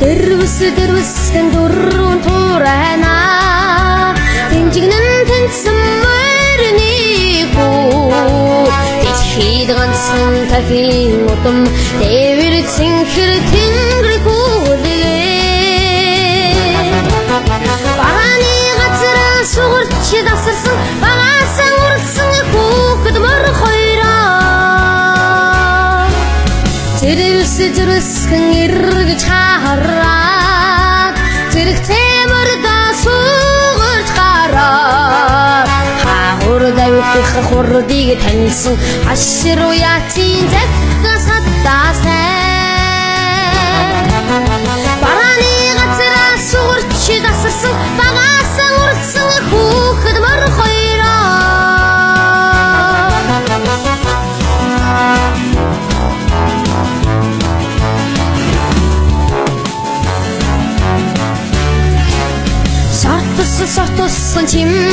дэрвэсгэн дөрвөн туурайна тэнжигнэн тэнцэн мөрнийгүү дэлхийд ганцхан тахин удам дэвэр цэнхэр тэнгэргүй барааны газар сугарч дасарсан багаасаа уралсан хүүхэд мөр хоёроо зэрвэсгэн эргэж хараад зэрэгцээ мөрдөө сугарч гараад хаагур давих хурдыг таньсан хашир уяатын захгас хатаасай барааны газар сугарч дасарсан багаасаа уралсан хүүхэд мөр хоёроо сортсон чим